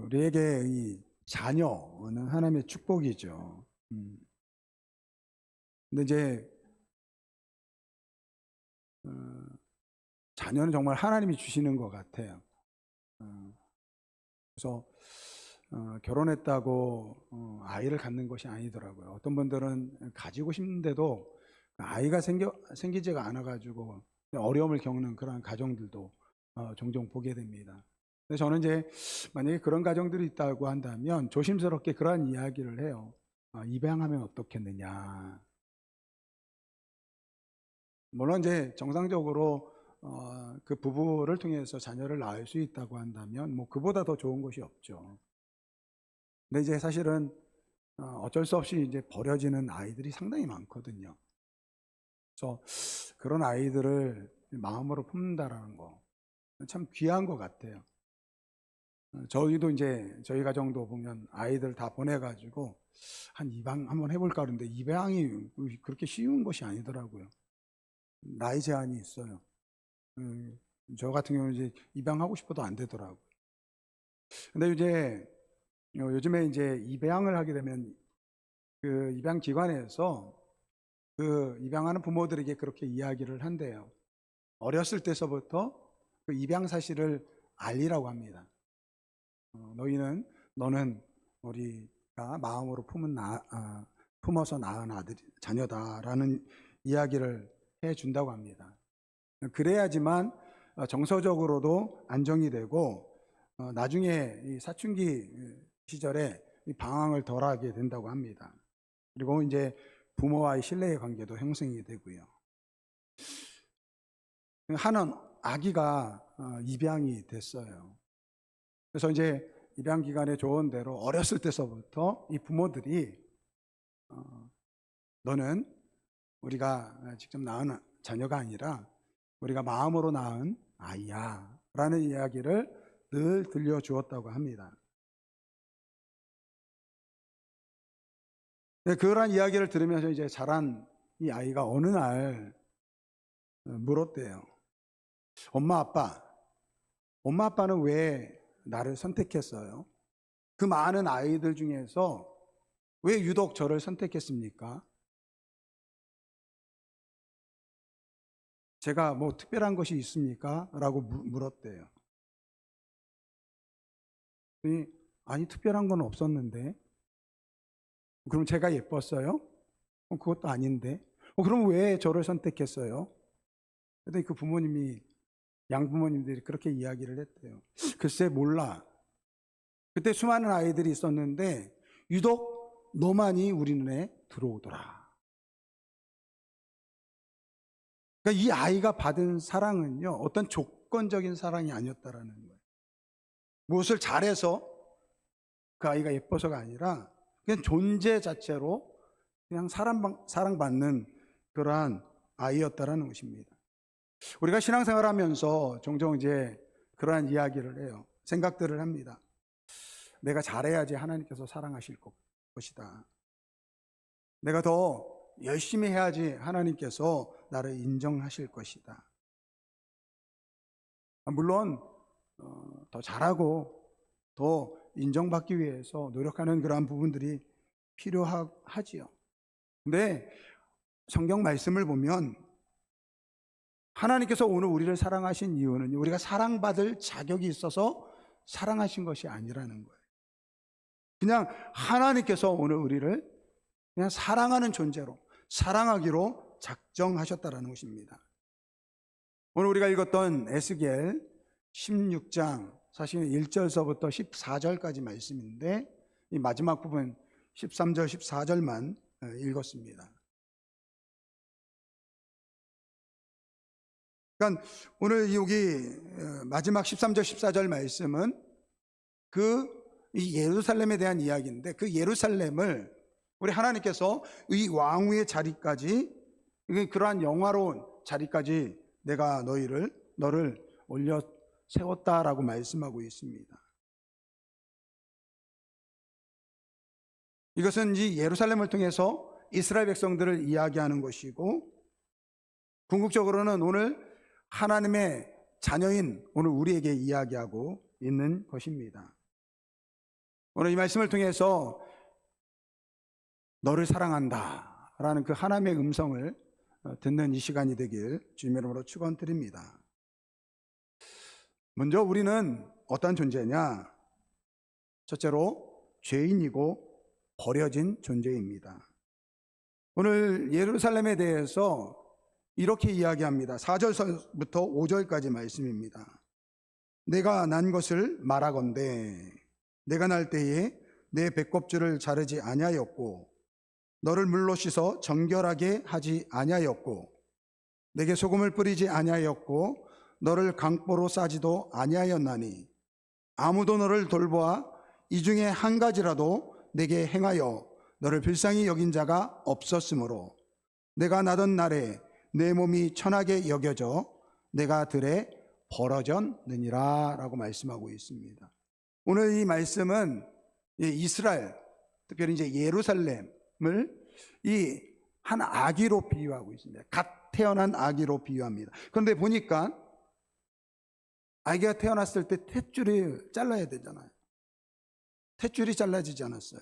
우리에게 이 자녀는 하나님의 축복이죠. 근데 이제 어, 자녀는 정말 하나님이 주시는 것 같아요. 어, 그래서 결혼했다고 아이를 갖는 것이 아니더라고요. 어떤 분들은 가지고 싶은데도 아이가 생기지가 않아가지고 어려움을 겪는 그런 가정들도 종종 보게 됩니다. 근데 저는 이제 만약에 그런 가정들이 있다고 한다면 조심스럽게 그러한 이야기를 해요. 입양하면 어떻겠느냐. 물론 이제 정상적으로 그 부부를 통해서 자녀를 낳을 수 있다고 한다면 뭐 그보다 더 좋은 것이 없죠. 근데 이제 사실은 어쩔 수 없이 이제 버려지는 아이들이 상당히 많거든요. 그래서 그런 아이들을 마음으로 품는다라는 거 참 귀한 것 같아요. 저희도 이제 저희 가정도 보면 아이들 다 보내가지고 한 입양 한번 해볼까 그러는데 입양이 그렇게 쉬운 것이 아니더라고요. 나이 제한이 있어요. 저 같은 경우는 이제 입양하고 싶어도 안 되더라고요. 근데 이제 요즘에 이제 입양을 하게 되면 그 입양 기관에서 그 입양하는 부모들에게 그렇게 이야기를 한대요. 어렸을 때서부터 그 입양 사실을 알리라고 합니다. 너는 우리가 마음으로 품어서 낳은 자녀다라는 이야기를 해준다고 합니다. 그래야지만 정서적으로도 안정이 되고 나중에 이 사춘기 시절에 이 방황을 덜하게 된다고 합니다. 그리고 이제 부모와의 신뢰의 관계도 형성이 되고요. 하는 아기가 입양이 됐어요. 그래서 이제 입양 기간에 좋은 대로 어렸을 때서부터 이 부모들이 너는 우리가 직접 낳은 자녀가 아니라 우리가 마음으로 낳은 아이야 라는 이야기를 늘 들려주었다고 합니다. 그러한 이야기를 들으면서 이제 자란 이 아이가 어느 날 물었대요. 엄마 아빠는 왜 나를 선택했어요? 그 많은 아이들 중에서 왜 유독 저를 선택했습니까? 제가 뭐 특별한 것이 있습니까? 라고 물었대요. 아니, 특별한 건 없었는데. 그럼 제가 예뻤어요? 그것도 아닌데. 그럼 왜 저를 선택했어요? 그랬더니 그 양부모님들이 그렇게 이야기를 했대요. 글쎄, 몰라. 그때 수많은 아이들이 있었는데, 유독 너만이 우리 눈에 들어오더라. 그러니까 이 아이가 받은 사랑은요, 어떤 조건적인 사랑이 아니었다라는 거예요. 무엇을 잘해서 그 아이가 예뻐서가 아니라 그냥 존재 자체로 그냥 사랑받는 그러한 아이였다라는 것입니다. 우리가 신앙생활하면서 종종 이제 그러한 이야기를 해요. 생각들을 합니다. 내가 잘해야지 하나님께서 사랑하실 것이다. 내가 더 열심히 해야지 하나님께서 나를 인정하실 것이다. 물론 더 잘하고 더 인정받기 위해서 노력하는 그러한 부분들이 필요하지요. 근데 성경 말씀을 보면 하나님께서 오늘 우리를 사랑하신 이유는 우리가 사랑받을 자격이 있어서 사랑하신 것이 아니라는 거예요. 그냥 하나님께서 오늘 우리를 그냥 사랑하는 존재로 사랑하기로 작정하셨다라는 것입니다. 오늘 우리가 읽었던 에스겔 16장 사실은 1절서부터 14절까지 말씀인데 이 마지막 부분 13절 14절만 읽었습니다. 그러니까 오늘 여기 마지막 13절 14절 말씀은 이 예루살렘에 대한 이야기인데 그 예루살렘을 우리 하나님께서 이 왕후의 자리까지 그러한 영화로운 자리까지 내가 너를 올려 세웠다라고 말씀하고 있습니다. 이것은 이 예루살렘을 통해서 이스라엘 백성들을 이야기하는 것이고 궁극적으로는 오늘 하나님의 자녀인 오늘 우리에게 이야기하고 있는 것입니다. 오늘 이 말씀을 통해서 너를 사랑한다 라는 그 하나님의 음성을 듣는 이 시간이 되길 주님의 이름으로 축원드립니다. 먼저 우리는 어떤 존재냐? 첫째로 죄인이고 버려진 존재입니다. 오늘 예루살렘에 대해서 이렇게 이야기합니다. 4절부터 5절까지 말씀입니다. 내가 난 것을 말하건대 내가 날 때에 내 배꼽줄을 자르지 아니하였고 너를 물로 씻어 정결하게 하지 아니하였고 내게 소금을 뿌리지 아니하였고 너를 강보로 싸지도 아니하였나니 아무도 너를 돌보아 이 중에 한 가지라도 내게 행하여 너를 불쌍히 여긴 자가 없었으므로 내가 나던 날에 내 몸이 천하게 여겨져 내가 들에 벌어졌느니라 라고 말씀하고 있습니다. 오늘 이 말씀은 이스라엘, 특별히 이제 예루살렘을 이 한 아기로 비유하고 있습니다. 갓 태어난 아기로 비유합니다. 그런데 보니까 아기가 태어났을 때 탯줄이 잘라야 되잖아요. 탯줄이 잘라지지 않았어요.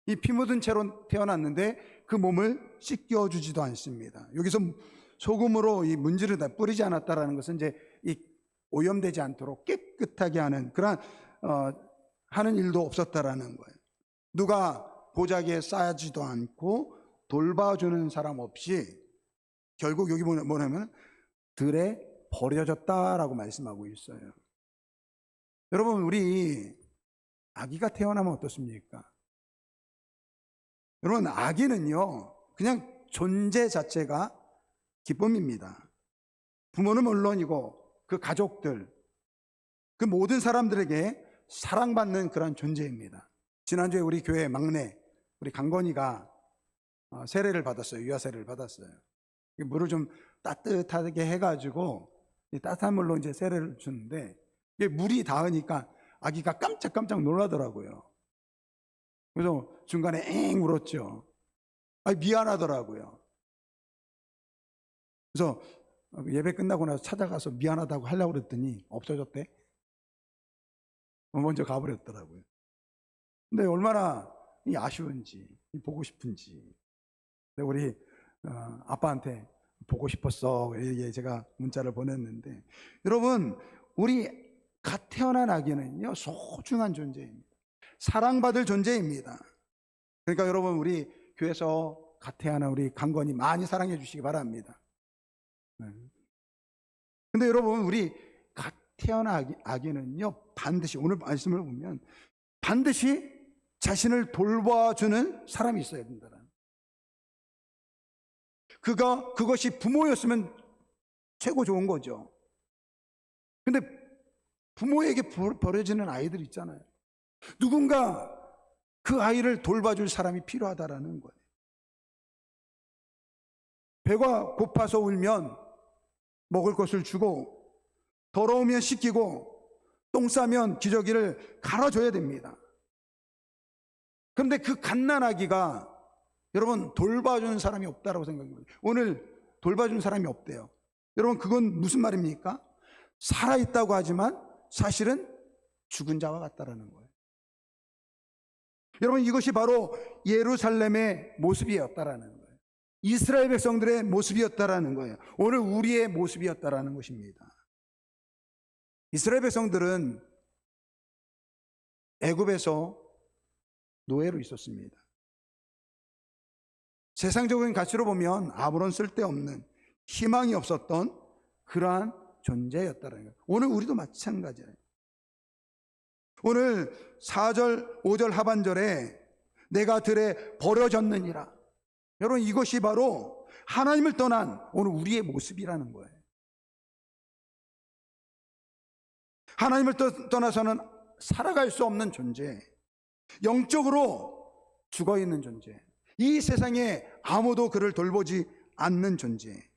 이 피 묻은 채로 태어났는데 그 몸을 씻겨주지도 않습니다. 여기서 소금으로 이 문지르다 뿌리지 않았다라는 것은 이제 이 오염되지 않도록 깨끗하게 하는 그러한 하는 일도 없었다라는 거예요. 누가 보자기에 싸지도 않고 돌봐주는 사람 없이 결국 여기 뭐냐면 들에 버려졌다라고 말씀하고 있어요. 여러분, 우리 아기가 태어나면 어떻습니까? 여러분, 아기는요 그냥 존재 자체가 기쁨입니다. 부모는 물론이고 그 가족들, 그 모든 사람들에게 사랑받는 그런 존재입니다. 지난주에 우리 교회 막내 우리 강건이가 세례를 받았어요. 유아 세례를 받았어요. 물을 좀 따뜻하게 해가지고 따뜻한 물로 이제 세례를 주는데 물이 닿으니까 아기가 깜짝깜짝 놀라더라고요. 그래서 중간에 엥 울었죠. 미안하더라고요. 그래서 예배 끝나고 나서 찾아가서 미안하다고 하려고 그랬더니 없어졌대. 먼저 가버렸더라고요. 근데 얼마나 아쉬운지, 보고 싶은지. 우리 아빠한테 보고 싶었어. 제가 문자를 보냈는데, 여러분, 우리 갓 태어난 아기는요 소중한 존재입니다. 사랑받을 존재입니다. 그러니까 여러분, 우리 교회에서 갓 태어난 우리 강건이 많이 사랑해 주시기 바랍니다. 근데 여러분, 우리 갓 태어난 아기는요 반드시 오늘 말씀을 보면 반드시 자신을 돌봐주는 사람이 있어야 된다는, 그것이 부모였으면 최고 좋은 거죠. 근데 부모에게 버려지는 아이들 있잖아요. 누군가 그 아이를 돌봐줄 사람이 필요하다라는 거예요. 배가 고파서 울면 먹을 것을 주고, 더러우면 씻기고, 똥 싸면 기저귀를 갈아줘야 됩니다. 그런데 그 갓난아기가 여러분 돌봐주는 사람이 없다라고 생각합니다. 오늘 돌봐주는 사람이 없대요. 여러분, 그건 무슨 말입니까? 살아있다고 하지만 사실은 죽은 자와 같다라는 거예요. 여러분, 이것이 바로 예루살렘의 모습이었다라는 거예요. 이스라엘 백성들의 모습이었다라는 거예요. 오늘 우리의 모습이었다라는 것입니다. 이스라엘 백성들은 애굽에서 노예로 있었습니다. 세상적인 가치로 보면 아무런 쓸데없는, 희망이 없었던 그러한 존재였다는 거예요. 오늘 우리도 마찬가지예요. 오늘 4절 5절 하반절에 내가 들에 버려졌느니라, 여러분, 이것이 바로 하나님을 떠난 오늘 우리의 모습이라는 거예요. 하나님을 떠나서는 살아갈 수 없는 존재, 영적으로 죽어있는 존재, 이 세상에 아무도 그를 돌보지 않는 존재,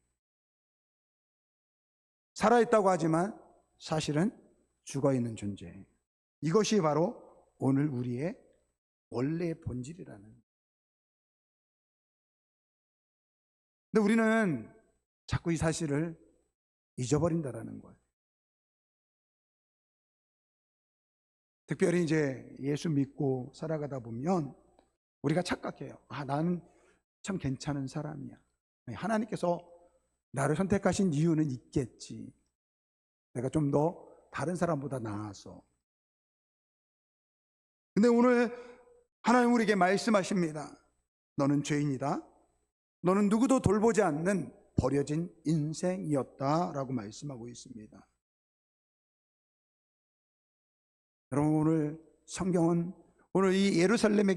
살아있다고 하지만 사실은 죽어있는 존재, 이것이 바로 오늘 우리의 원래의 본질이라는 거예요. 근데 우리는 자꾸 이 사실을 잊어버린다라는 거예요. 특별히 이제 예수 믿고 살아가다 보면 우리가 착각해요. 나는 참 괜찮은 사람이야. 하나님께서 나를 선택하신 이유는 있겠지. 내가 좀 더 다른 사람보다 나아서. 근데 오늘 하나님 우리에게 말씀하십니다. 너는 죄인이다. 너는 누구도 돌보지 않는 버려진 인생이었다라고 말씀하고 있습니다. 여러분, 오늘 성경은 오늘 이 예루살렘에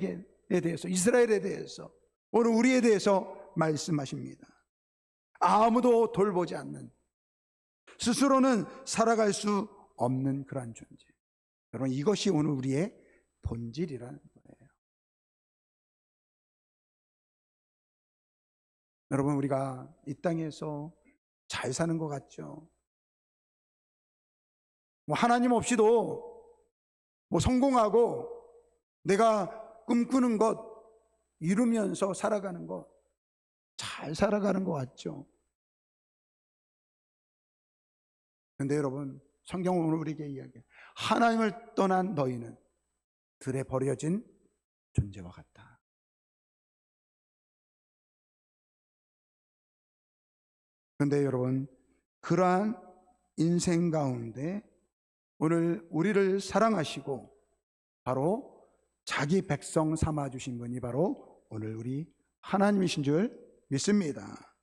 대해서, 이스라엘에 대해서, 오늘 우리에 대해서 말씀하십니다. 아무도 돌보지 않는, 스스로는 살아갈 수 없는 그러한 존재. 여러분, 이것이 오늘 우리의 본질이라는 거예요. 여러분, 우리가 이 땅에서 잘 사는 것 같죠? 하나님 없이도 성공하고 내가 꿈꾸는 것 이루면서 살아가는 것, 잘 살아가는 것 같죠? 근데 여러분, 성경은 오늘 우리에게 이야기해요. 하나님을 떠난 너희는 들에 버려진 존재와 같다. 그런데 여러분, 그러한 인생 가운데 오늘 우리를 사랑하시고 바로 자기 백성 삼아주신 분이 바로 오늘 우리 하나님이신 줄 믿습니다.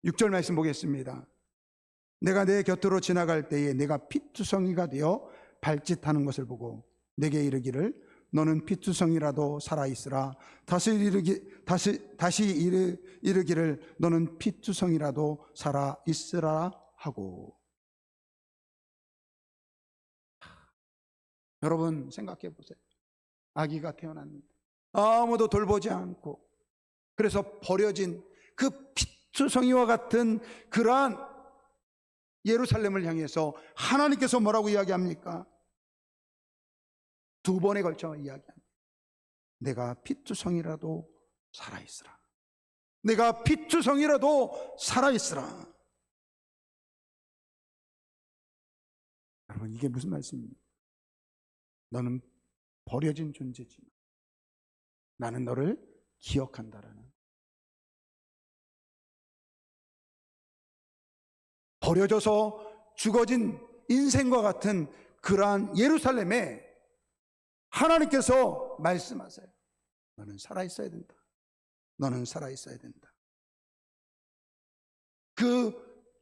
6절 말씀 보겠습니다. 내가 내 곁으로 지나갈 때에 내가 피투성이가 되어 발짓하는 것을 보고 내게 이르기를 너는 피투성이라도 살아있으라. 다시 이르기를 너는 피투성이라도 살아있으라 하고. 여러분 생각해 보세요. 아기가 태어났는데 아무도 돌보지 않고, 그래서 버려진 그 피투성이와 같은 그러한 예루살렘을 향해서 하나님께서 뭐라고 이야기합니까? 두 번에 걸쳐 이야기합니다. 내가 피투성이라도 살아있으라. 내가 피투성이라도 살아있으라. 여러분, 이게 무슨 말씀입니까? 너는 버려진 존재지만 나는 너를 기억한다라는, 버려져서 죽어진 인생과 같은 그러한 예루살렘에 하나님께서 말씀하세요. 너는 살아있어야 된다. 너는 살아있어야 된다. 그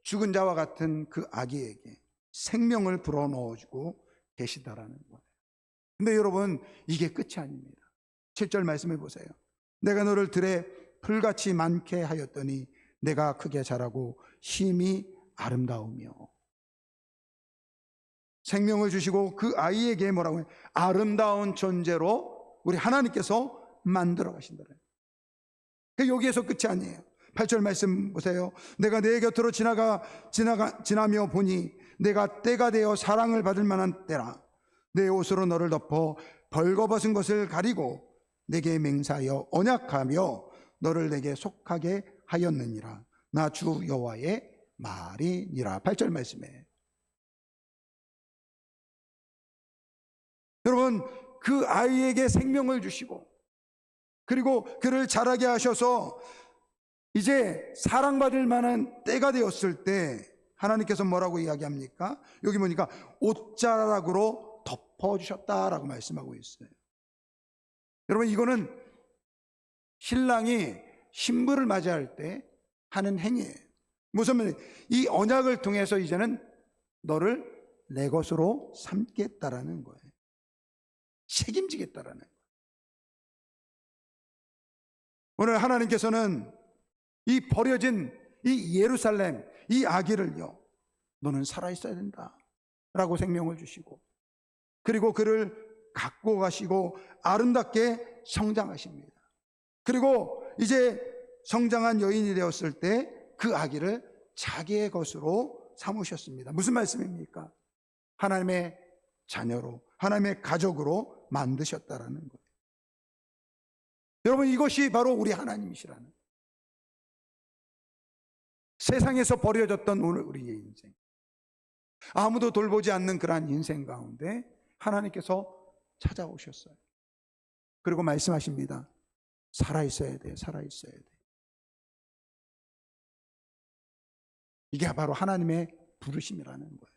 죽은 자와 같은 그 아기에게 생명을 불어넣어주고 계시다라는 거예요. 근데 여러분, 이게 끝이 아닙니다. 7절 말씀해 보세요. 내가 너를 들에 풀같이 많게 하였더니 내가 크게 자라고 힘이 아름다우며. 생명을 주시고 그 아이에게 뭐라고 해요? 아름다운 존재로 우리 하나님께서 만들어 가신다는. 여기에서 끝이 아니에요. 8절 말씀 보세요. 내가 내 곁으로 지나며 보니 내가 때가 되어 사랑을 받을 만한 때라. 내 옷으로 너를 덮어 벌거벗은 것을 가리고 내게 맹세하여 언약하며 너를 내게 속하게 하였느니라. 나 주 여호와의 말이니라. 8절 말씀에 여러분, 그 아이에게 생명을 주시고 그리고 그를 자라게 하셔서 이제 사랑받을 만한 때가 되었을 때 하나님께서 뭐라고 이야기합니까? 여기 보니까 옷자락으로 덮어주셨다라고 말씀하고 있어요. 여러분, 이거는 신랑이 신부를 맞이할 때 하는 행위예요. 무슨 말이에요? 이 언약을 통해서 이제는 너를 내 것으로 삼겠다라는 거예요. 책임지겠다라는 거예요. 오늘 하나님께서는 이 버려진 이 예루살렘, 이 아기를요, 너는 살아있어야 된다 라고 생명을 주시고, 그리고 그를 갖고 가시고 아름답게 성장하십니다. 그리고 이제 성장한 여인이 되었을 때 그 아기를 자기의 것으로 삼으셨습니다. 무슨 말씀입니까? 하나님의 자녀로, 하나님의 가족으로 만드셨다라는 거예요. 여러분, 이것이 바로 우리 하나님이시라는 거예요. 세상에서 버려졌던 오늘 우리의 인생, 아무도 돌보지 않는 그러한 인생 가운데 하나님께서 찾아오셨어요. 그리고 말씀하십니다. 살아있어야 돼, 살아있어야 돼. 이게 바로 하나님의 부르심이라는 거예요.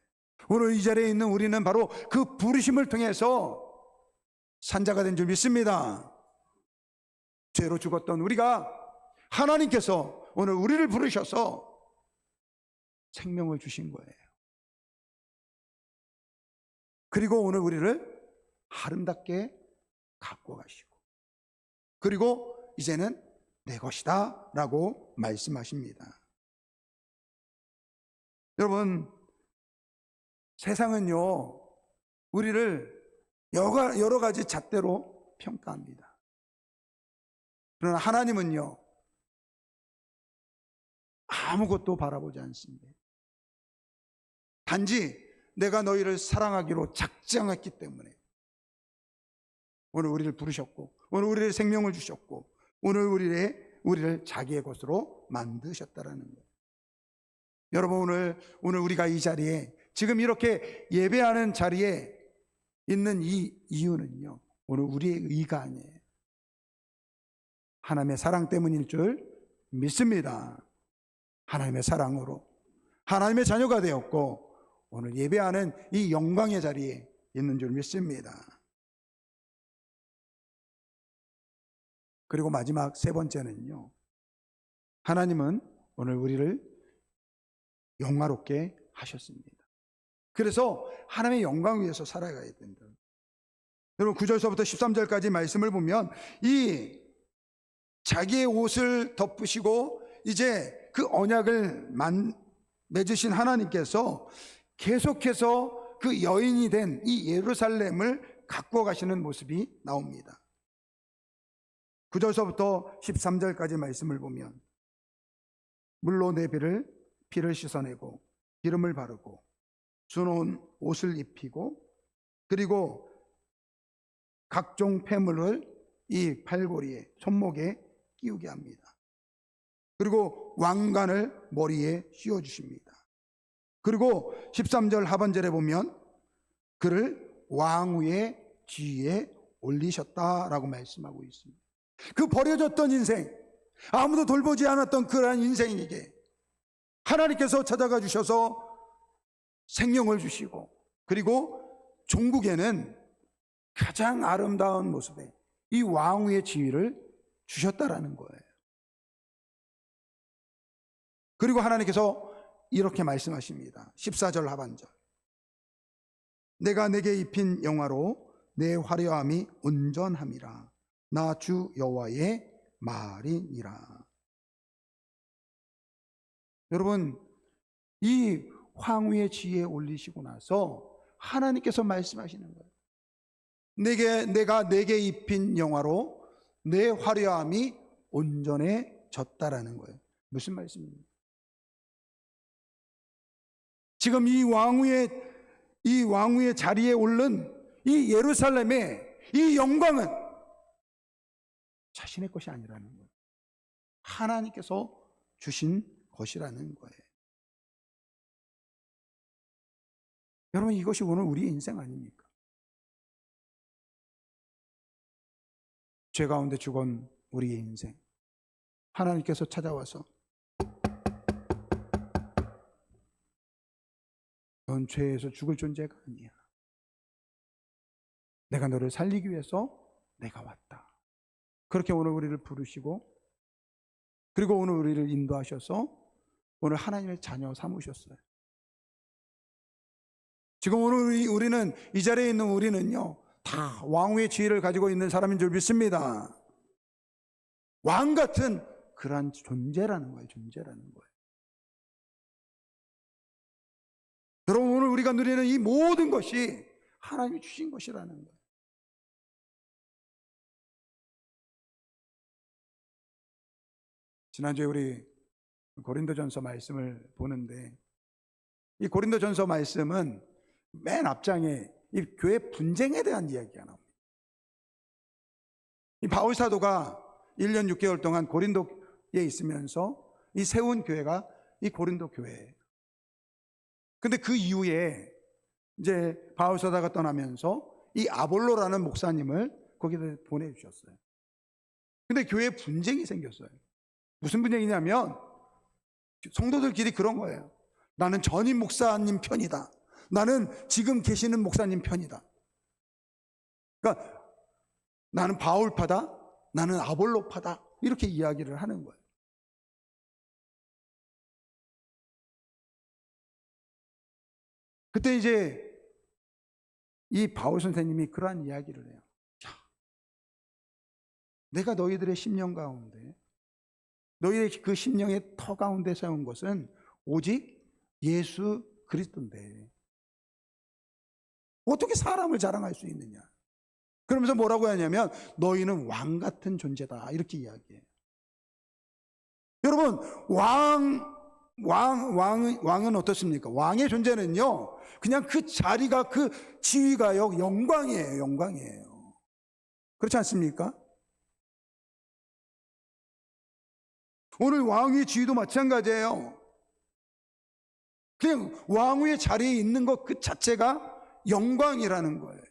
오늘 이 자리에 있는 우리는 바로 그 부르심을 통해서 산자가 된 줄 믿습니다. 죄로 죽었던 우리가 하나님께서 오늘 우리를 부르셔서 생명을 주신 거예요. 그리고 오늘 우리를 아름답게 갖고 가시고, 그리고 이제는 내 것이다 라고 말씀하십니다. 여러분, 세상은요 우리를 여러 가지 잣대로 평가합니다. 그러나 하나님은요 아무것도 바라보지 않습니다. 단지 내가 너희를 사랑하기로 작정했기 때문에 오늘 우리를 부르셨고, 오늘 우리를 생명을 주셨고, 오늘 우리를 자기의 것으로 만드셨다라는 거예요. 여러분, 오늘 우리가 이 자리에, 지금 이렇게 예배하는 자리에 있는 이 이유는요, 오늘 우리의 의가 아니에요. 하나님의 사랑 때문일 줄 믿습니다. 하나님의 사랑으로 하나님의 자녀가 되었고, 오늘 예배하는 이 영광의 자리에 있는 줄 믿습니다. 그리고 마지막 세 번째는요, 하나님은 오늘 우리를 영화롭게 하셨습니다. 그래서 하나님의 영광 위에서 살아가야 된다. 여러분, 9절서부터 13절까지 말씀을 보면 이 자기의 옷을 덮으시고 이제 그 언약을 맺으신 하나님께서 계속해서 그 여인이 된 이 예루살렘을 갖고 가시는 모습이 나옵니다. 9절서부터 13절까지 말씀을 보면 물로 내 피를 씻어내고 기름을 바르고 수놓은 옷을 입히고, 그리고 각종 폐물을 이 팔고리에 손목에 끼우게 합니다. 그리고 왕관을 머리에 씌워주십니다. 그리고 13절 하반절에 보면 그를 왕위의 지위에 올리셨다라고 말씀하고 있습니다. 그 버려졌던 인생, 아무도 돌보지 않았던 그러한 인생에게 하나님께서 찾아가 주셔서 생명을 주시고, 그리고 종국에는 가장 아름다운 모습에 이 왕위의 지위를 주셨다라는 거예요. 그리고 하나님께서 이렇게 말씀하십니다. 14절 하반절. 내가 내게 입힌 영화로 내 화려함이 온전함이라. 나 주 여호와의 말이니라. 여러분, 이 황후의 지위에 올리시고 나서 하나님께서 말씀하시는 거예요. 내가 내게 입힌 영화로 내 화려함이 온전해졌다라는 거예요. 무슨 말씀입니까? 지금 이 왕후의 자리에 오른 이 예루살렘의 이 영광은 자신의 것이 아니라는 거예요. 하나님께서 주신 것이라는 거예요. 여러분, 이것이 오늘 우리의 인생 아닙니까? 죄 가운데 죽은 우리의 인생, 하나님께서 찾아와서 넌 죄에서 죽을 존재가 아니야. 내가 너를 살리기 위해서 내가 왔다. 그렇게 오늘 우리를 부르시고, 그리고 오늘 우리를 인도하셔서 오늘 하나님의 자녀 삼으셨어요. 지금 오늘 우리는, 이 자리에 있는 우리는요, 다 왕후의 지위를 가지고 있는 사람인 줄 믿습니다. 왕 같은 그러한 존재라는 거예요. 존재라는 거예요. 여러분, 오늘 우리가 누리는 이 모든 것이 하나님이 주신 것이라는 거예요. 지난주에 우리 고린도전서 말씀을 보는데, 이 고린도전서 말씀은 맨 앞장에 이 교회 분쟁에 대한 이야기가 나옵니다. 이 바울 사도가 1년 6개월 동안 고린도에 있으면서 이 세운 교회가 이 고린도 교회예요. 근데 그 이후에 이제 바울 사도가 떠나면서 이 아볼로라는 목사님을 거기다 보내주셨어요. 근데 교회에 분쟁이 생겼어요. 무슨 분쟁이냐면 성도들끼리 그런 거예요. 나는 전임 목사님 편이다. 나는 지금 계시는 목사님 편이다. 그러니까 나는 바울파다. 나는 아볼로파다. 이렇게 이야기를 하는 거예요. 그때 이제 이 바울 선생님이 그러한 이야기를 해요. 자, 내가 너희들의 심령 가운데, 너희의 그 심령의 터 가운데 세운 것은 오직 예수 그리스도인데 어떻게 사람을 자랑할 수 있느냐. 그러면서 뭐라고 하냐면 너희는 왕 같은 존재다 이렇게 이야기해요. 여러분 왕은 어떻습니까? 왕의 존재는요 그냥 그 자리가 그 지위가요 영광이에요. 영광이에요. 그렇지 않습니까? 오늘 왕의 지위도 마찬가지예요. 그냥 왕의 자리에 있는 것 그 자체가 영광이라는 거예요.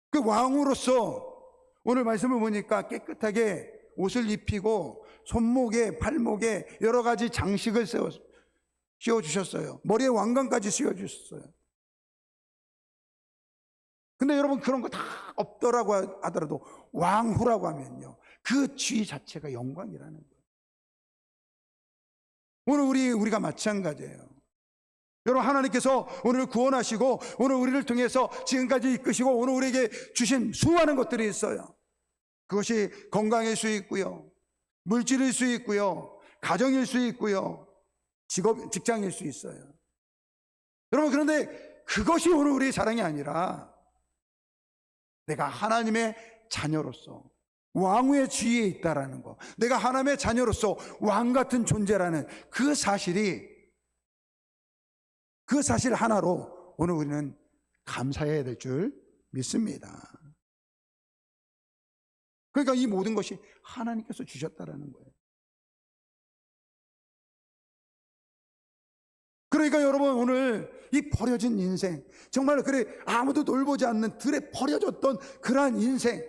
그 왕으로서 오늘 말씀을 보니까 깨끗하게 옷을 입히고 손목에 발목에 여러 가지 장식을 씌워주셨어요. 머리에 왕관까지 씌워주셨어요. 근데 여러분 그런 거 다 없더라고 하더라도 왕후라고 하면요 그 지위 자체가 영광이라는 거예요. 오늘 우리가 마찬가지예요. 여러분 하나님께서 오늘 구원하시고 오늘 우리를 통해서 지금까지 이끄시고 오늘 우리에게 주신 수많은 것들이 있어요. 그것이 건강일 수 있고요, 물질일 수 있고요, 가정일 수 있고요, 직장일 수 있어요. 여러분 그런데 그것이 오늘 우리의 자랑이 아니라 내가 하나님의 자녀로서 왕후의 지위에 있다라는 거, 내가 하나님의 자녀로서 왕 같은 존재라는 그 사실 하나로 오늘 우리는 감사해야 될 줄 믿습니다. 그러니까 이 모든 것이 하나님께서 주셨다라는 거예요. 그러니까 여러분 오늘 이 버려진 인생, 정말 그래 아무도 돌보지 않는 들에 버려졌던 그러한 인생,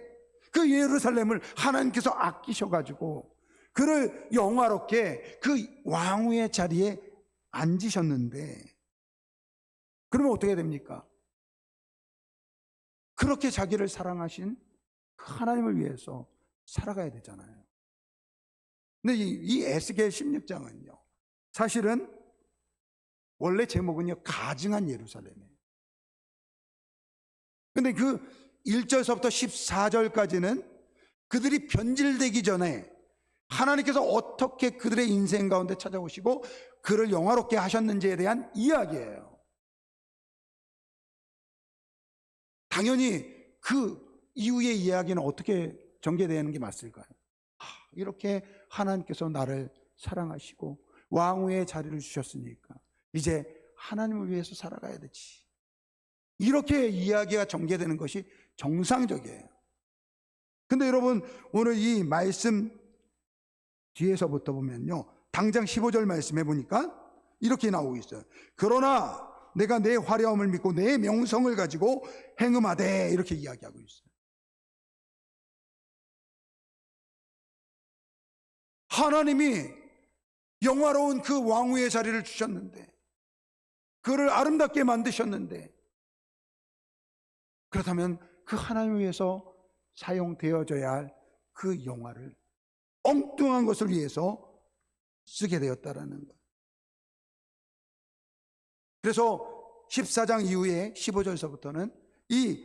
그 예루살렘을 하나님께서 아끼셔가지고 그를 영화롭게 그 왕후의 자리에 앉으셨는데 그러면 어떻게 됩니까? 그렇게 자기를 사랑하신 하나님을 위해서 살아가야 되잖아요. 근데 이 에스겔 16장은요 사실은 원래 제목은요 가증한 예루살렘이에요. 근데 그 1절서부터 14절까지는 그들이 변질되기 전에 하나님께서 어떻게 그들의 인생 가운데 찾아오시고 그를 영화롭게 하셨는지에 대한 이야기예요. 당연히 그 이후의 이야기는 어떻게 전개되는 게 맞을까요? 이렇게 하나님께서 나를 사랑하시고 왕후의 자리를 주셨으니까 이제 하나님을 위해서 살아가야 되지, 이렇게 이야기가 전개되는 것이 정상적이에요. 근데 여러분 오늘 이 말씀 뒤에서부터 보면요 당장 15절 말씀해 보니까 이렇게 나오고 있어요. 그러나 내가 내 화려함을 믿고 내 명성을 가지고 행음하되, 이렇게 이야기하고 있어요. 하나님이 영화로운 그 왕후의 자리를 주셨는데, 그를 아름답게 만드셨는데, 그렇다면 그 하나님을 위해서 사용되어져야 할 그 영화를 엉뚱한 것을 위해서 쓰게 되었다라는 것. 그래서 14장 이후에 15절서부터는 이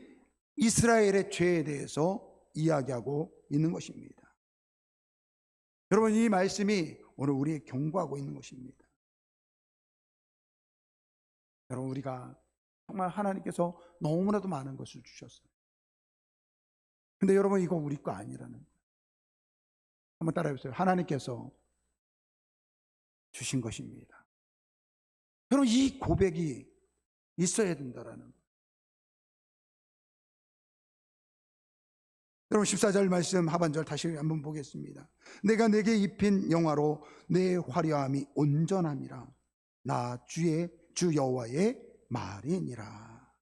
이스라엘의 죄에 대해서 이야기하고 있는 것입니다. 여러분 이 말씀이 오늘 우리에게 경고하고 있는 것입니다. 여러분 우리가 정말 하나님께서 너무나도 많은 것을 주셨어요. 근데 여러분 이거 우리 거 아니라는 거예요. 한번 따라해보세요. 하나님께서 주신 것입니다. 여러분 이 고백이 있어야 된다라는 거예요. 여러분 14절 말씀 하반절 다시 한번 보겠습니다. 내가 내게 입힌 영화로 내 화려함이 온전함이라. 나 주 여호와의 말이니라.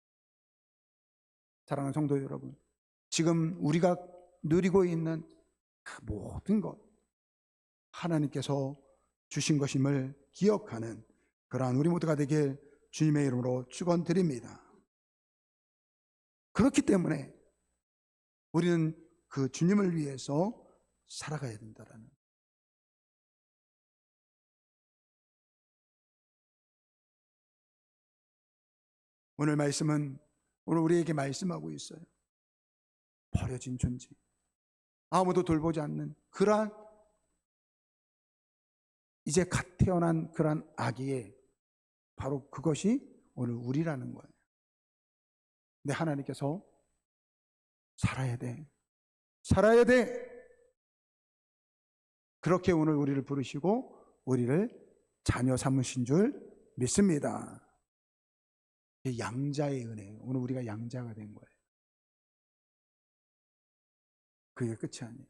사랑하는 성도 여러분, 지금 우리가 누리고 있는 그 모든 것 하나님께서 주신 것임을 기억하는 그러한 우리 모두가 되길 주님의 이름으로 축원드립니다. 그렇기 때문에 우리는 그 주님을 위해서 살아가야 된다라는, 오늘 말씀은 오늘 우리에게 말씀하고 있어요. 버려진 존재, 아무도 돌보지 않는 그러한 이제 갓 태어난 그러한 아기의 바로 그것이 오늘 우리라는 거예요. 근데 하나님께서 살아야 돼, 살아야 돼, 그렇게 오늘 우리를 부르시고 우리를 자녀 삼으신 줄 믿습니다. 양자의 은혜예요. 오늘 우리가 양자가 된 거예요. 그게 끝이 아니에요.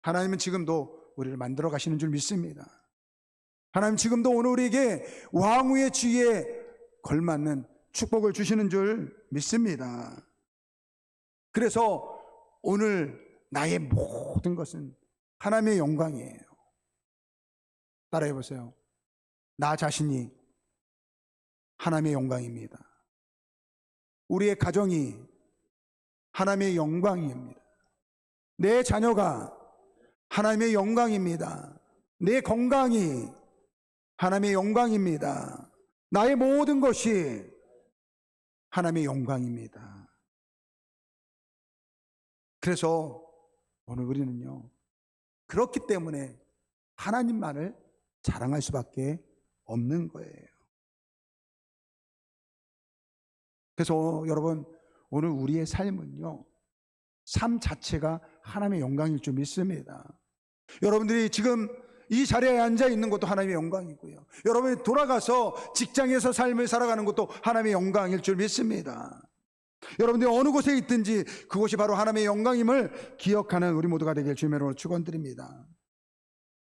하나님은 지금도 우리를 만들어 가시는 줄 믿습니다. 하나님 지금도 오늘 우리에게 왕후의 지위에 걸맞는 축복을 주시는 줄 믿습니다. 그래서 오늘 나의 모든 것은 하나님의 영광이에요. 따라해 보세요. 나 자신이 하나님의 영광입니다. 우리의 가정이 하나님의 영광입니다. 내 자녀가 하나님의 영광입니다. 내 건강이 하나님의 영광입니다. 나의 모든 것이 하나님의 영광입니다. 그래서 오늘 우리는요, 그렇기 때문에 하나님만을 자랑할 수밖에 없는 거예요. 그래서 여러분, 오늘 우리의 삶은요, 삶 자체가 하나님의 영광일 줄 믿습니다. 여러분들이 지금 이 자리에 앉아 있는 것도 하나님의 영광이고요, 여러분이 돌아가서 직장에서 삶을 살아가는 것도 하나님의 영광일 줄 믿습니다. 여러분들이 어느 곳에 있든지 그곳이 바로 하나님의 영광임을 기억하는 우리 모두가 되길 주님으로 축원드립니다.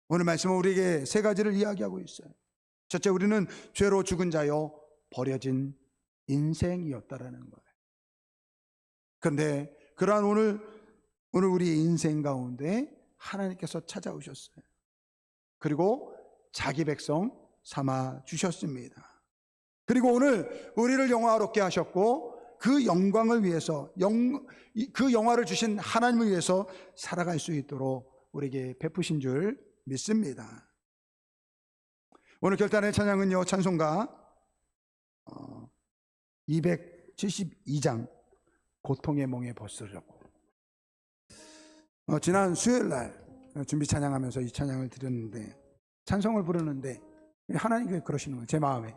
오늘 말씀은 우리에게 세 가지를 이야기하고 있어요. 첫째, 우리는 죄로 죽은 자여 버려진 인생이었다라는 거예요. 그런데 그러한 오늘 우리의 인생 가운데 하나님께서 찾아오셨어요. 그리고 자기 백성 삼아 주셨습니다. 그리고 오늘 우리를 영화롭게 하셨고 그 영광을 위해서, 그 영화를 주신 하나님을 위해서 살아갈 수 있도록 우리에게 베푸신 줄 믿습니다. 오늘 결단의 찬양은요, 찬송가 272장 고통의 몽에 벗으려고. 지난 수요일날 준비 찬양하면서 이 찬양을 드렸는데, 찬송을 부르는데 하나님께서 그러시는 거예요. 제 마음에,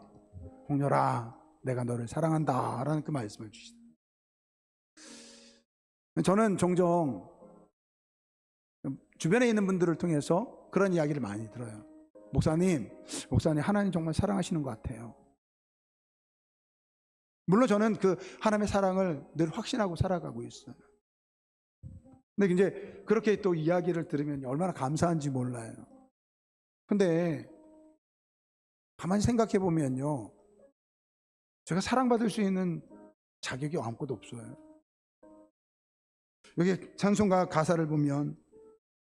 홍렬아 내가 너를 사랑한다 라는 그 말씀을 주시다. 저는 종종 주변에 있는 분들을 통해서 그런 이야기를 많이 들어요. 목사님 하나님 정말 사랑하시는 것 같아요. 물론 저는 그 하나님의 사랑을 늘 확신하고 살아가고 있어요. 근데 이제 그렇게 또 이야기를 들으면 얼마나 감사한지 몰라요. 근데 가만히 생각해 보면요, 제가 사랑받을 수 있는 자격이 아무것도 없어요. 여기 찬송가 가사를 보면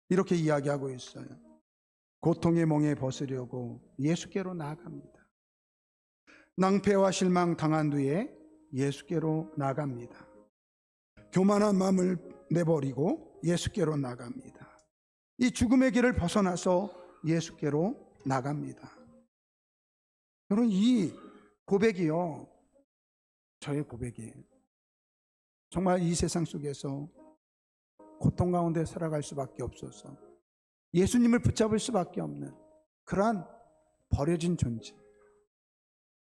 이렇게 이야기하고 있어요. 고통의 몽에 벗으려고 예수께로 나아갑니다. 낭패와 실망 당한 뒤에 예수께로 나갑니다. 교만한 마음을 내버리고 예수께로 나갑니다. 이 죽음의 길을 벗어나서 예수께로 나갑니다. 여러분, 이 고백이요, 저의 고백이에요. 정말 이 세상 속에서 고통 가운데 살아갈 수밖에 없어서 예수님을 붙잡을 수밖에 없는 그러한 버려진 존재,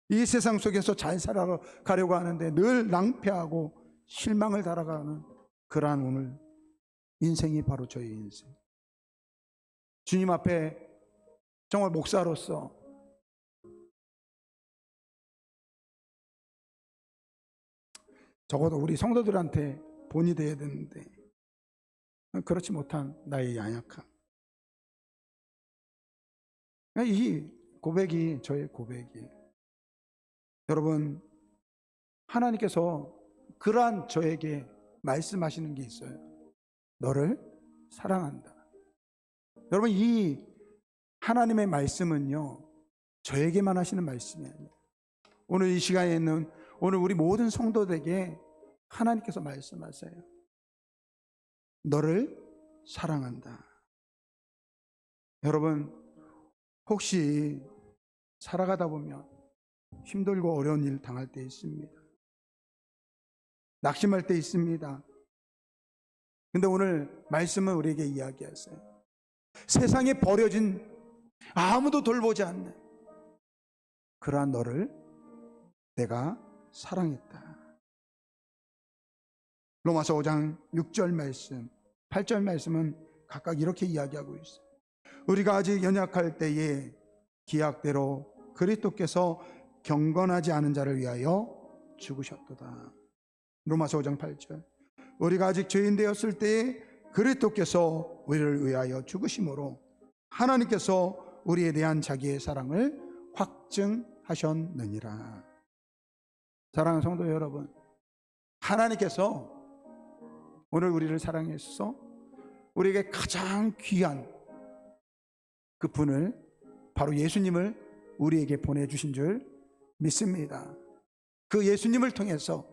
이 세상 속에서 잘 살아가려고 하는데 늘 낭패하고 실망을 달아가는 그러한 오늘 인생이 바로 저의 인생. 주님 앞에 정말 목사로서 적어도 우리 성도들한테 본이 되어야 되는데 그렇지 못한 나의 연약함. 이 고백이 저의 고백이에요. 여러분, 하나님께서 그러한 저에게 말씀하시는 게 있어요. 너를 사랑한다. 여러분, 이 하나님의 말씀은요, 저에게만 하시는 말씀이 아니에요. 오늘 이 시간에 있는 오늘 우리 모든 성도들에게 하나님께서 말씀하세요. 너를 사랑한다. 여러분, 혹시 살아가다 보면 힘들고 어려운 일 당할 때 있습니다. 낙심할 때 있습니다. 근데 오늘 말씀은 우리에게 이야기하세요. 세상에 버려진, 아무도 돌보지 않는 그러한 너를 내가 사랑했다. 로마서 5장 6절 말씀, 8절 말씀은 각각 이렇게 이야기하고 있어요. 우리가 아직 연약할 때에 기약대로 그리스도께서 경건하지 않은 자를 위하여 죽으셨도다. 로마서 5장 8절, 우리가 아직 죄인 되었을 때에 그리스도께서 우리를 위하여 죽으심으로 하나님께서 우리에 대한 자기의 사랑을 확증하셨느니라. 사랑하는 성도 여러분, 하나님께서 오늘 우리를 사랑해서 우리에게 가장 귀한 그 분을, 바로 예수님을 우리에게 보내주신 줄 믿습니다. 그 예수님을 통해서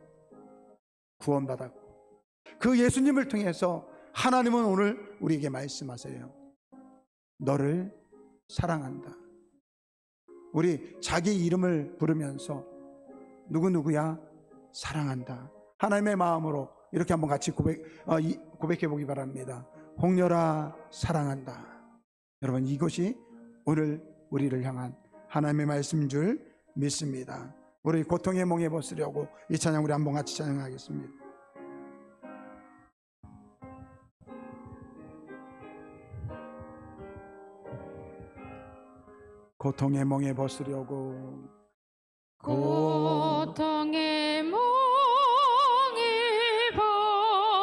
구원받았고, 그 예수님을 통해서 하나님은 오늘 우리에게 말씀하세요. 너를 사랑한다. 우리 자기 이름을 부르면서 누구누구야 사랑한다. 하나님의 마음으로 이렇게 한번 같이 고백해 보기 바랍니다. 홍렬아 사랑한다. 여러분, 이것이 오늘 우리를 향한 하나님의 말씀인 줄 믿습니다. 우리 고통의 몽에 벗으려고 이 찬양 우리 한번 같이 찬양하겠습니다. 고통의 몽에 벗으려고, 고통의 몽에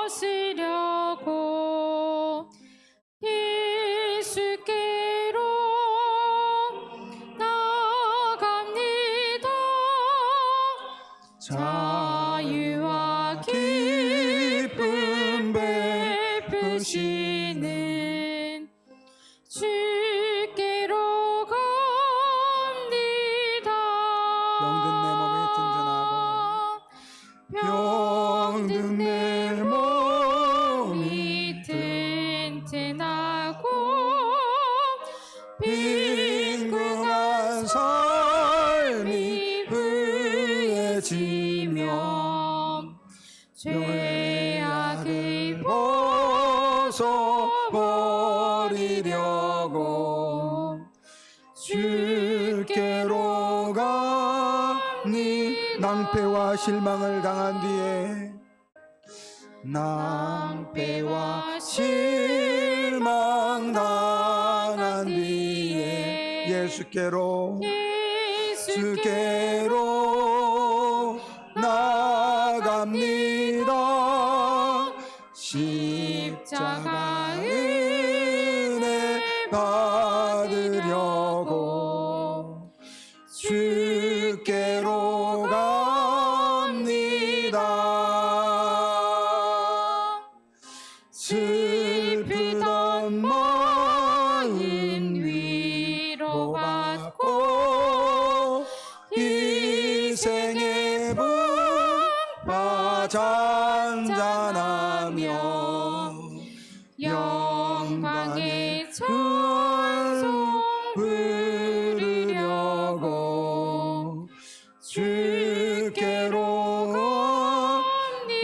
벗으려고 예수께로 나아갑니다. 자유와 기쁨 베푸시는 주께로 갑니다. 병든 내 몸이 튼튼하고 빈궁한 삶이 후해지며 죄악을 벗어버리려고 주께로 가니, 낭패와 실망을 당한 뒤에, 낭패와 실망 당한 뒤에 예수께로 나갑니다. 십자가 은혜 받으려고 주께로 갑니다. 슬프던 마음 위로받고 희생의 분파 잔잔하며 영광의 찬송 부르려고 주께로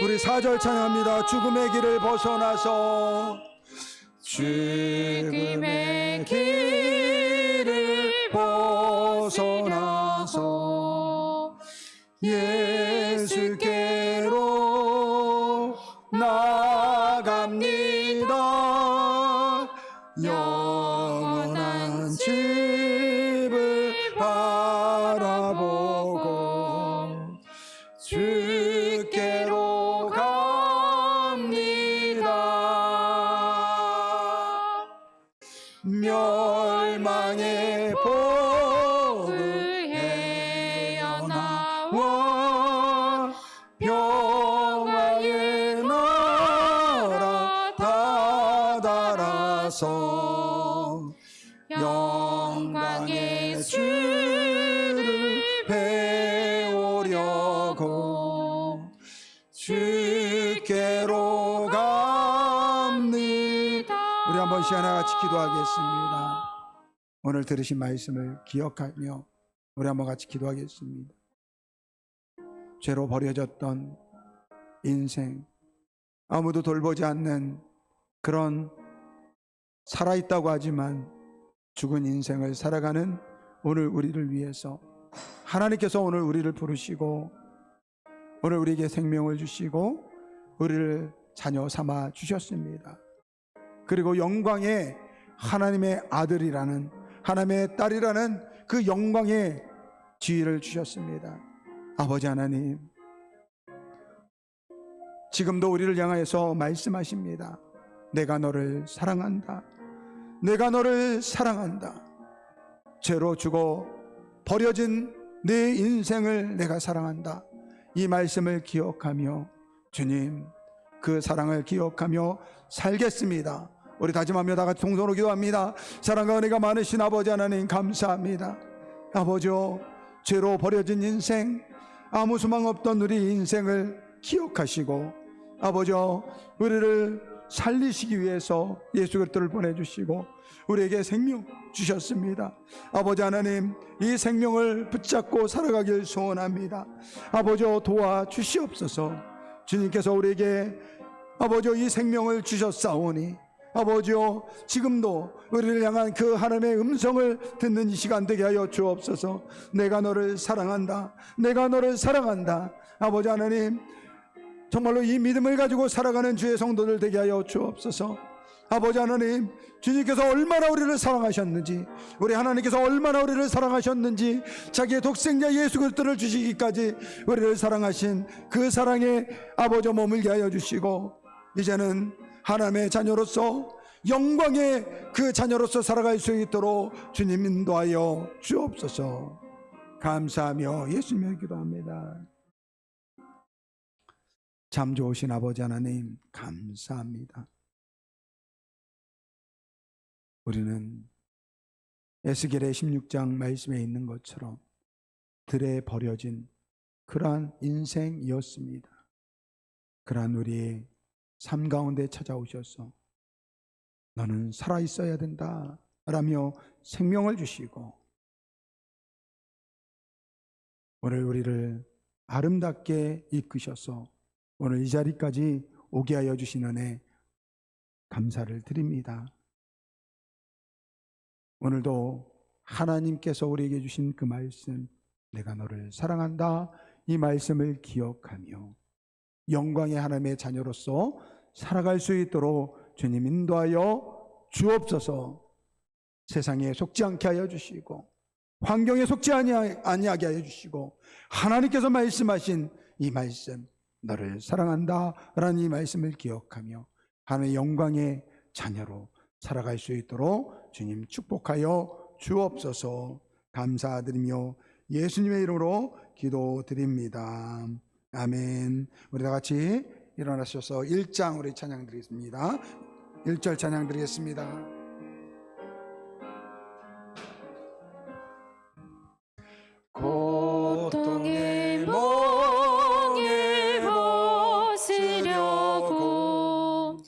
우리 4절 찬양합니다. 죽음의 길을 벗어나서, 죽음의 길을 벗어나서 예수께로 나갑니다. 영원한 집을 바라보고 주께로 갑니다. 영광의 주를 배우려고 주께로 갑니다. 우리 한번 시간에 같이 기도하겠습니다. 오늘 들으신 말씀을 기억하며 우리 한번 같이 기도하겠습니다. 죄로 버려졌던 인생, 아무도 돌보지 않는 그런 살아있다고 하지만 죽은 인생을 살아가는 오늘 우리를 위해서 하나님께서 오늘 우리를 부르시고 오늘 우리에게 생명을 주시고 우리를 자녀 삼아 주셨습니다. 그리고 영광의 하나님의 아들이라는, 하나님의 딸이라는 그 영광의 지위를 주셨습니다. 아버지 하나님, 지금도 우리를 향하여서 말씀하십니다. 내가 너를 사랑한다. 내가 너를 사랑한다. 죄로 죽어 버려진 내 인생을 내가 사랑한다. 이 말씀을 기억하며 주님, 그 사랑을 기억하며 살겠습니다. 우리 다짐하며 다 같이 동성으로 기도합니다. 사랑과 은혜가 많으신 아버지 하나님 감사합니다. 아버지요, 죄로 버려진 인생, 아무 소망 없던 우리 인생을 기억하시고 아버지요, 우리를 살리시기 위해서 예수 그리스도를 보내주시고 우리에게 생명 주셨습니다. 아버지 하나님, 이 생명을 붙잡고 살아가길 소원합니다. 아버지요, 도와주시옵소서. 주님께서 우리에게 아버지요, 이 생명을 주셨사오니 아버지요, 지금도 우리를 향한 그 하나님의 음성을 듣는 이 시간 되게 하여 주옵소서. 내가 너를 사랑한다. 내가 너를 사랑한다. 아버지 하나님, 정말로 이 믿음을 가지고 살아가는 주의 성도들 되게 하여 주옵소서. 아버지 하나님, 주님께서 얼마나 우리를 사랑하셨는지, 우리 하나님께서 얼마나 우리를 사랑하셨는지, 자기의 독생자 예수 그리스도를 주시기까지 우리를 사랑하신 그 사랑에 아버지 머물게 하여 주시고, 이제는 하나님의 자녀로서 영광의 그 자녀로서 살아갈 수 있도록 주님 인도하여 주옵소서. 감사하며 예수님을 기도합니다. 참 좋으신 아버지 하나님 감사합니다. 우리는 에스겔의 16장 말씀에 있는 것처럼 들에 버려진 그러한 인생이었습니다. 그러한 우리의 삶 가운데 찾아오셔서 너는 살아있어야 된다 라며 생명을 주시고 오늘 우리를 아름답게 이끄셔서 오늘 이 자리까지 오게 하여 주신 은혜 감사를 드립니다. 오늘도 하나님께서 우리에게 주신 그 말씀, 내가 너를 사랑한다, 이 말씀을 기억하며 영광의 하나님의 자녀로서 살아갈 수 있도록 주님 인도하여 주옵소서. 세상에 속지 않게 하여 주시고 환경에 속지 아니하게 하여 주시고 하나님께서 말씀하신 이 말씀, 너를 사랑한다 라는 이 말씀을 기억하며 하나님의 영광의 자녀로 살아갈 수 있도록 주님 축복하여 주옵소서. 감사드리며 예수님의 이름으로 기도드립니다. 아멘. 우리 다 같이 일어나셔서 1장 우리 찬양 드리겠습니다. 1절 찬양 드리겠습니다. 고통의 멍에 벗으려고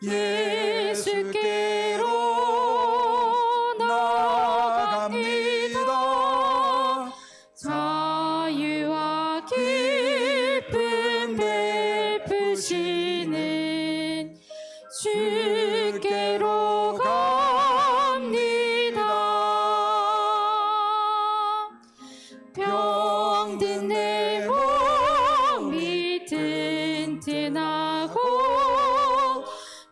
예수께로 나아갑니다. 자유와 기쁨 베푸시는 주께로 갑니다. 병든 내 몸이 튼튼하고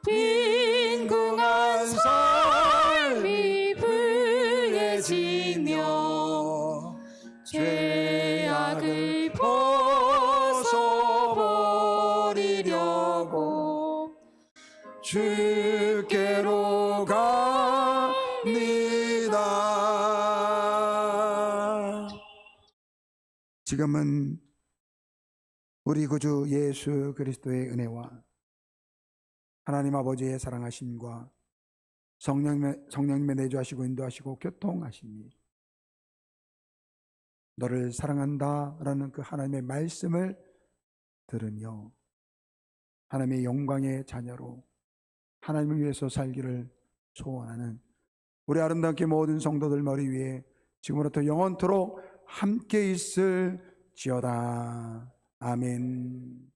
빈궁한 삶이 부해지며 죄악을 벗어버리려고 주께로 갑니다. 지금은 우리 구주 예수 그리스도의 은혜와 하나님 아버지의 사랑하심과 성령님의 내주하시고 인도하시고 교통하심이 너를 사랑한다라는 그 하나님의 말씀을 들으며 하나님의 영광의 자녀로 하나님을 위해서 살기를 소원하는 우리 아름답게 모든 성도들 머리 위에 지금부터 영원토록 함께 있을지어다. 아멘.